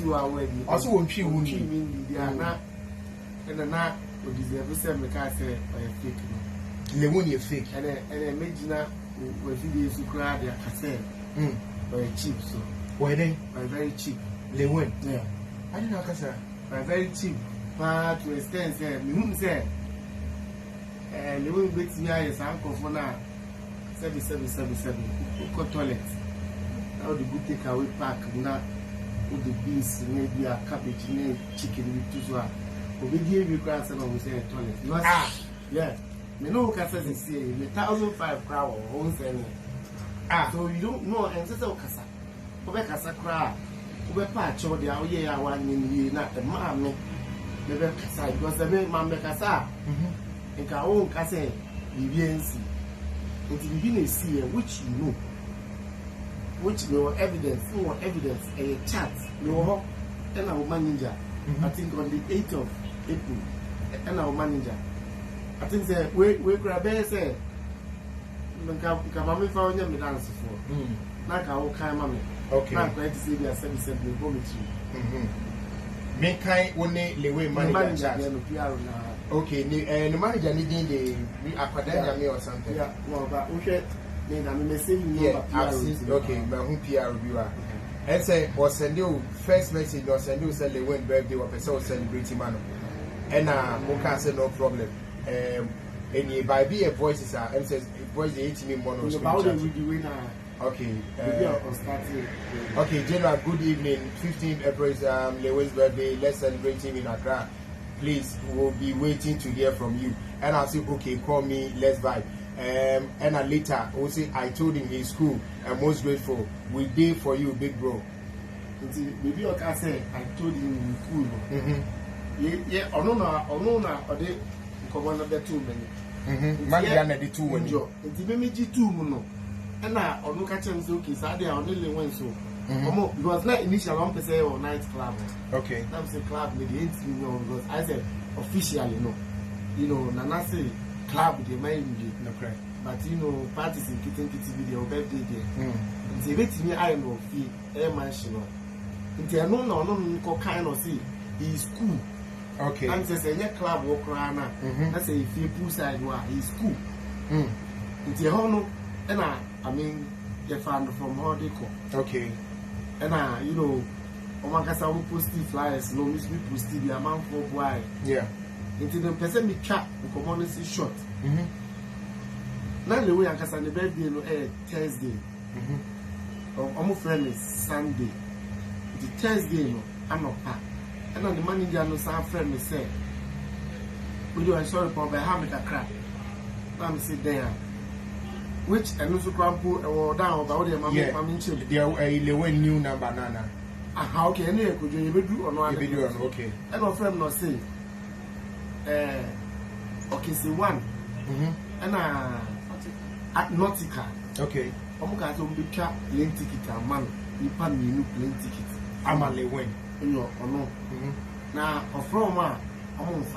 do already. Also, won't you win? And na o deserve say me ka say fake no. Lilwin you fake. And imagine we video so crowd ya ka say very cheap so. Why then? Very cheap. Lilwin. Yeah. I didn't know ka say. Very cheap. But to extent say me who say Lilwin bet me is uncle for na 7 go toilet. Now the good take away pack na with the beans maybe a cabbage maybe chicken with two so. We give you grass and we say toilet. Yeah. Me know can say 1,005 crowd or own selling. So you don't know and say kasa. Obe kasa crowd. Obe patch or the yeah one in not the man never kasa because the man kasa. And ka own kasa BBNC. It will be a see which you know. Which no evidence, a chat, no and our manager. I think on the 8th of April, and our manager. I think that we grab a say, Kamami found them dance for. Like our kind mammy. Okay. I'm going to say they are 77 go with you. Make kind only Lilwin manager. Okay, the manager needing the academia or something. Yeah, well, but okay. Yeah, I've seen. Okay, but who PR reviewer? And say, or send you first message, or send you say Lilwin birthday, or person celebrating man. And Moka said no problem. And by be a voices are, and says voice the 18 minute mono. Okay. Okay, General, good evening. 15th April is Lilwin's birthday. Let's celebrate him in Accra. Please, we'll be waiting to hear from you. And I'll say, okay, call me, let's vibe. And later, we'll say, I told him he's cool. I'm most grateful. We did for you, big bro. Maybe I can say, I told him he's cool. Yeah, or no, or they come on the 2 minutes. Man, the 2 when you. It's maybe 2 no. And now, or no catch him so, okay, Saturday, I only went so. Because not initial 1% or night club. Okay. That's a club, maybe 8 million because I said officially, no. You know, Nana say club, they might be. Okay. But you know, parties in kitty video, birthday there. It's a bit me, I know, fee, air mansion. It's a no, kind of see, he's cool. Okay. And says a club walk around. That's a few poolside, he's cool. It's a honor, and I mean, they found from how they call. Okay. And you know, Omakasa will post flyers, no miss me post the amount for why. Yeah. Until the person be chat, the community short. Now the way I can the birthday no Thursday. Almost friendly Sunday. The Thursday no, I'm not packed. And then the manager no some friend me say, we do a sorry for by having a crap. I'm sit there. Which and also crumple or down about the mammy children. They are a Lilwin new number nana. How can you could you do or not? Okay. And my friend not say, okay, say one. And at Nautica. Okay. Omuka to be cap plane ticket and man, you pan me new plane ticket. I'm a Lilwin. No, or no. Now, or from a month.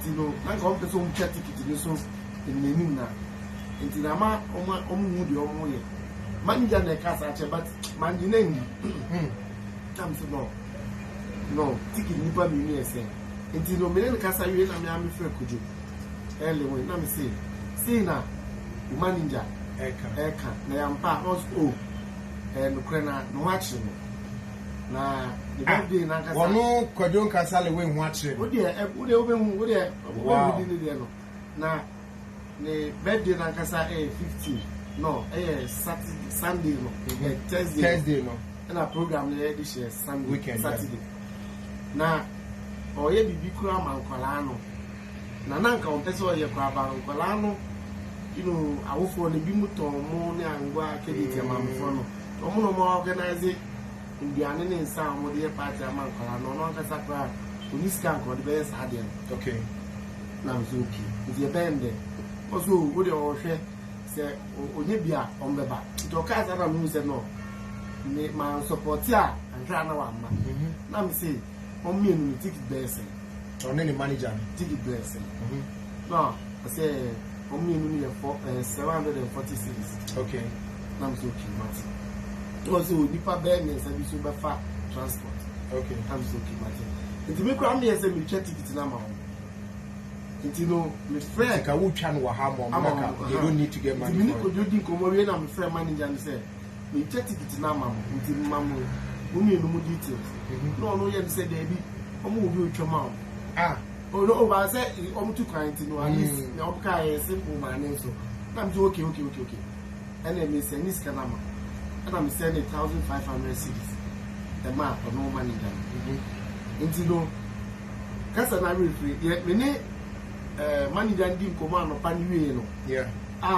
You know, I got the same ticket to so in the new now. Into the man, Moody or Moye. Manager the casa, but man, you name. Come to no, ticket Nipa me say. Into the million casa, you and I am afraid could you. Early when I say now, manager, Eka, Nhyiraba, also, and Ukraine, no action. Now, the birthday, no, Kojo can sell away watching. Would you now, the birthday, Nankasa, 15. No, Saturday, Sunday, no, Thursday, no, and a program this year, Sunday, weekend, Saturday. Now, or ye be Bikram and Colano. Nananka on Peso, your Crab and Colano. You know, I will for the Bimuto, Moni and Gua, Kedit, and Mamfono. No more organize it in the Anin sound with the party among Colano, non Casacra, police camp or the best Hadian. Okay. Now, Zuki, if you're band there. Also, would you all share? Say, Onibia on the back. To Casa said no. My support here and try no one. Now, say, on me, you ticket blessing. On any manager, ticket blessing. No, I say, on me, 746. Okay. Now, so okay, also, Nipa Bennett and be super fat transport. Okay. I'm so okay, Martin. It's me cry me say me check ticket na ma. You know, my friend ka wo twa no wa ha mo they don't need to get money. Me Kojo din komo we na my friend manager and say me check ticket na ma. Nti mama mo me no details. No ye say there be omo wo bi otwa ma. Ah. Oh no, I say omo to client no at least na omo ka simple man so. Na me okay. And then me say this kana ma. And I'm sending 1,500 cedis. The map for no money down. Nti no kasa na refree me ne manager ndi nkoma no pa ni we no. Yeah.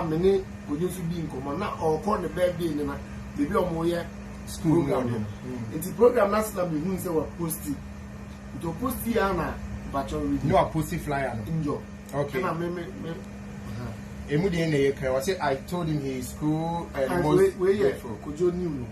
Me ne Kojo su bi nkoma na o call the birthday ni na baby omo ye school program. Nti program na slam be hu say we post it. To post here na bacho read. No a post flyer no. Injo. Okay. Na me Emudi na ye kai I say I told him his school and most grateful. Kojo new no.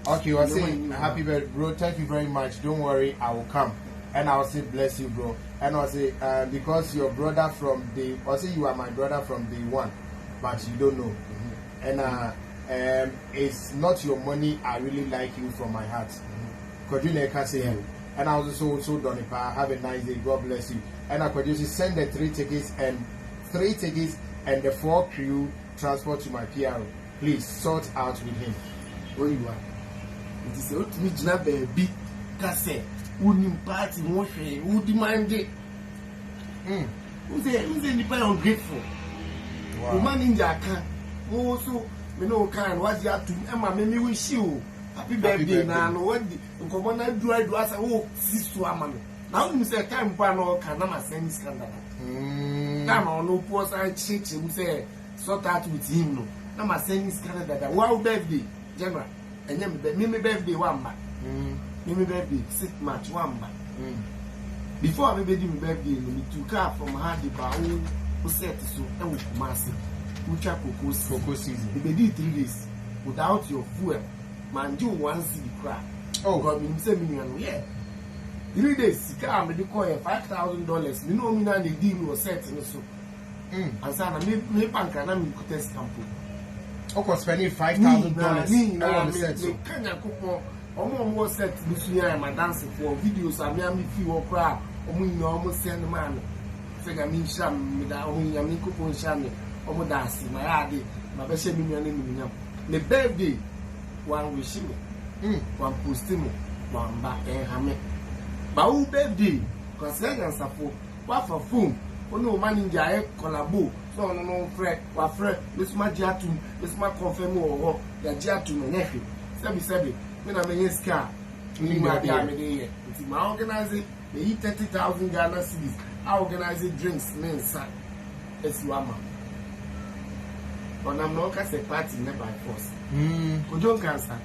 Okay, I say happy birthday, bro. Thank you very much. Don't worry, I will come. And I'll say bless you, bro. And I'll say because your brother from day, I'll say you are my brother from day one, but you don't know. And it's not your money. I really like you from my heart. Kojo can say you. And I was also done it. Have a nice day. God bless you. And I could just send the 3 tickets and the 4 crew transport to my PRO. Please sort out with him. Where you are. It is what me jina baby kase uni party mo hwe wo demand it. Who say nipa ungrateful. Wow. The man in Jaka wo so me no kan was ya to Emma me wish you happy birthday na no what nkomo na do asa wo sisu ama me. Now you say time pa no kan na ma send scandal. Time no post and chichi we say sort out with him no. Na ma send this Canada that wow birthday general enye me birthday wamba me birthday 6 March wamba before me be do me birthday no me took car from Hadi ba o set so e wo Kumasi ucha cocoa season me be 3 days without your fuel man do 1 cedi crack god me say me no yeah 3 days car me dey call $5,000 me no me na dey deal with set so and say na me bank na me go test campo. Okay, spending $5,000 on the set. So, Kenya Kupo, almost set this year, my dancing for videos. I mean, if you cry, almost send the man. Figure me, sham, with our own Yamiko and Shami, almost dancing, my idea, my best million. The birthday, one wishing me, one posting, one back and hammer. But birthday, consider support, what for phone, no money, Jay, collabo. No friend, wa friend, this my jatu, this my confirm or ya jatu me sebi me na me ska me ma dia me dey nti ma organize me 30,000 Ghana cedis. I organize drinks mensa esuama on am no ka say party ne by force Kojo cancer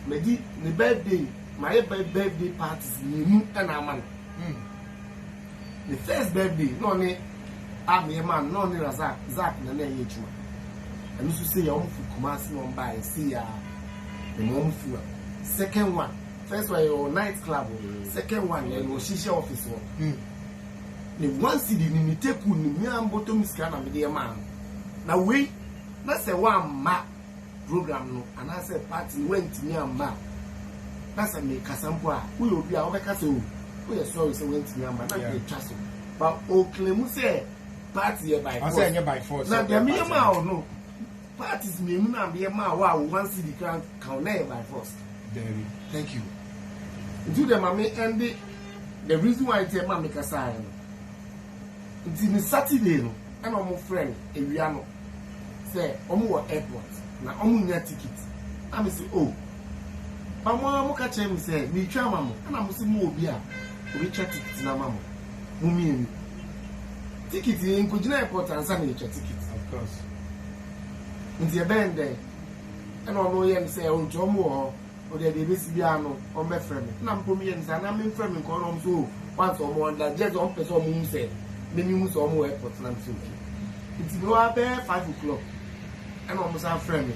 me di the birthday my birthday parties ni nu na man the first birthday no ne a man no ni Zak na na ye chuma and you say you fu Kumasi no buy see ya the mom fu second one first one your night club second one you shisha office one the one city ni take ku ni am bottom scan na me dey man na we na say one ma program no and I say party went me am ma na say me kasampo a we obi a we kasa o we sorry say went me am ma na dey trust but o claim say party by force. I say by force. Now the me ma no parties me na be ma wa one city can by force. Thank you. Do the mama and the reason why I tell mama kasa no. It's Saturday no and my friend Ewiano say omo airport na omo nya ticket. I me say oh. Mama mo ka che me say me twa mama and I mo say mo obi a obi twa ticket na mama. Mo mi ticket in Kujina airport and send ticket. Of course. Nti e ben dey. E no no ye say o njo mo ho o de be si bia no o me frɛ me. Na mpo mi ye nsa na me frɛ me ko no so once o mo under just on person mo say me ni so mo airport na so. Nti no abe 5 o'clock. E no mo sa frɛ me.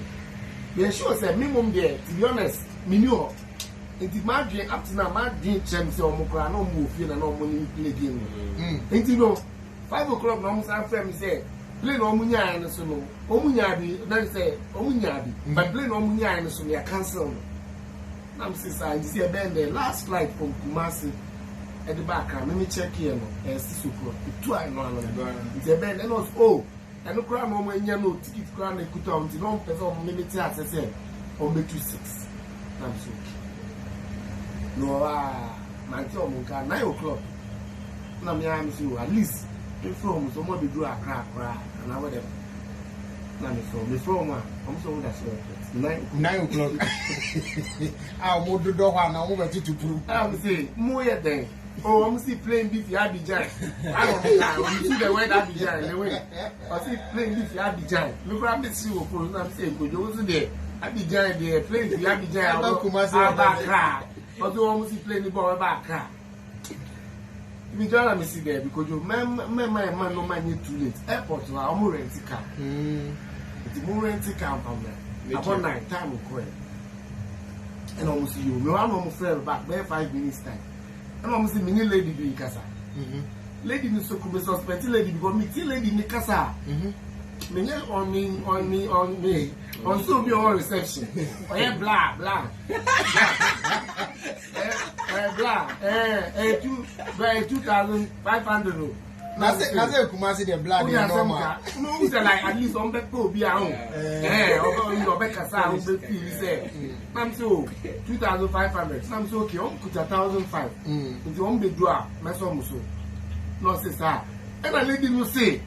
Be sure say me mom there to be honest me ni ho. Nti ma dwen up to now ma dwen chem say o mo kra na o mo ofie na o mo ni play game. Nti no 5 o'clock na almost after me say play no munya no so no omunya bi na say omunya bi but play no munya no so ya cancel no I'm saying, you see a band the last flight from Kumasi at the background. Let me check here. No, 6 o'clock. Two I know. It's a band and was and no crowd moment you know ticket crown they could on the long person limit as I said on the 26. I'm so no my time 9 o'clock. Now me I'm so at least from somebody do a crack and I whatever. Now me from I'm so that's 9 o'clock. I'll move the door and I'm over to prove. I'm saying more than oh, I'm still playing beef Abidjan. I don't know. You see the word Abidjan anyway. I see playing beef Abidjan. Look at me see what I'm saying. Kojo was there. Abidjan there playing beef Abidjan. Back but you almost playing the ball back. If you me see there because you man no man too late. Airport to our more rented car. It's more rented car from there. About 9 time we call. And almost you. No, I'm almost back there 5 minutes time. And I'm saying, many lady be in casa. Lady is so cool, suspect lady because me, lady in the casa. Me on me, on so be all reception. Oh, blah, blah. Blah. 2,500. That's it, Kumasi, the blood. No, like at least on the go be our own. Or Becca, I'm so 2,500. I'm so okay, on put 1,500. If you want to do my son, so no, sister. And I lady will say,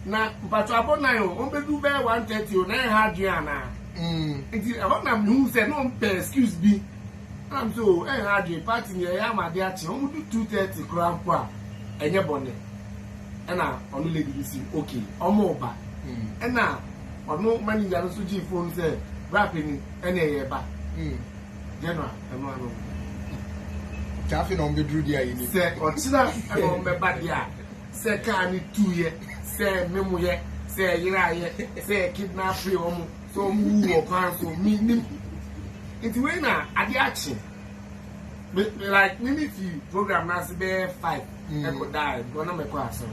now, but about now, on the do bear 130 or 900. It's about now, who said, no, excuse me. I'm so, I had a party near Yama, only do 230 crown, and your bonnet. And now, on lady will see, okay, or more back. And now, on no money that also G phone say, rapping any back. General, and one. Chaffin on the Drudia, you say, or China, and on the back, yeah. Say, can you 2 years, say, memory, say, say, kidnap free, so move or cancel me. It's when at the action. Like, maybe if you program as a 5. I could die, but I'm a question.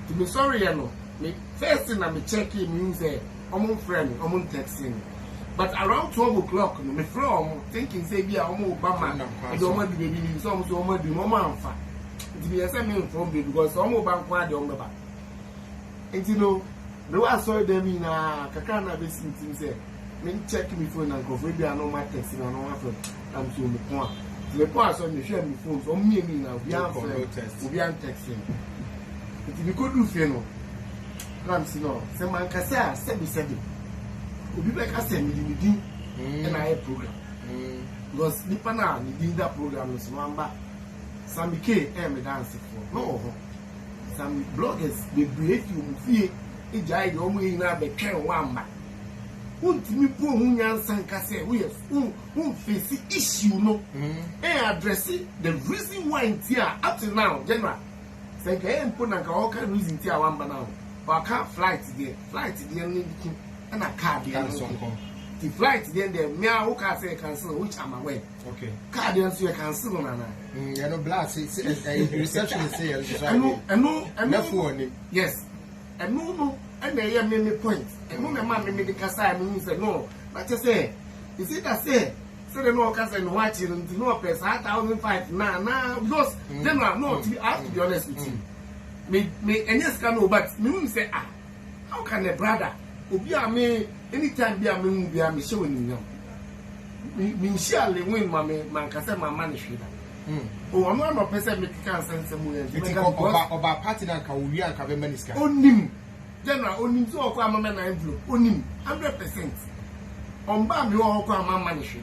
To be sorry, you know, me first thing I'm checking means I'm on friend, I'm on texting. But around 12 o'clock, me from thinking, say, be a homo Obama, I don't want to be some so much, Mama. To be a semi from me because some of bank one on the back. And you know, the way I saw them in a Kakana basin, say, me check me phone and go, maybe I know my texting, I know what I'm so much. The point on the share my phones on me now. We are texting. If you could do feno, Ramsey no. Say man kasa said. Obi be kasa me di and I program. Because nipa na me di that program is number. Some K me dance for. No. Some bloggers they break you fie e jai do mo yin na be ken wamba. Me po hunyansan kase we face issue no address the reason why here up to now general say can put na ka all kind reason here one now but can't flight there need and a car there the flight then the me who can say cancel which I'm aware okay car there so you cancel na you know blast reception say I know yes and no and they hear me point. And no man me the casa me say no. But you say, is it that say the no casa and watch it and no press 1,500 now because general no I have to be honest with you. Me and yes can know but me say how can a brother obi a me anytime be a me showing you me share Lilwin man casa my man is oh I'm not person me can sense some way. About party na ka we and ka be maniska. Onim general onim so okwa mama na envelope onim 100%. Omba me wo okwa mama ni hwe.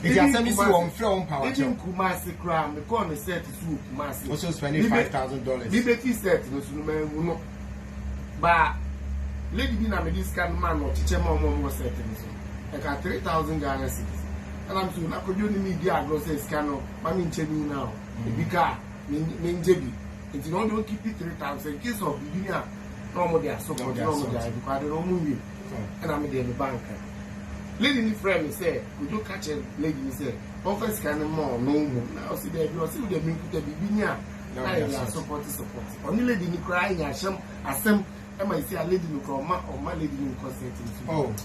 If you send me on from power. Even Kumasi cram me call me set to Kumasi. Also spending $5,000. Liberty set no so no. Ba lady bi na me this kind man no chiche mo set so. I got 3,000 Ghana cedis. And I'm so na Kojo ni me dia go say scan no ma me ncheni now. E bi ka me njebi. If you don't keep it 3,000 in case of beginner, no more there, so much no more there because they don't move you. And I'm in the bank. Lady friend say, we do catch a lady say, office can more no more. Now see there, you see the beginner. Now you are support. Only lady crying, I some, and I see a lady no come or my lady no consent. Oh.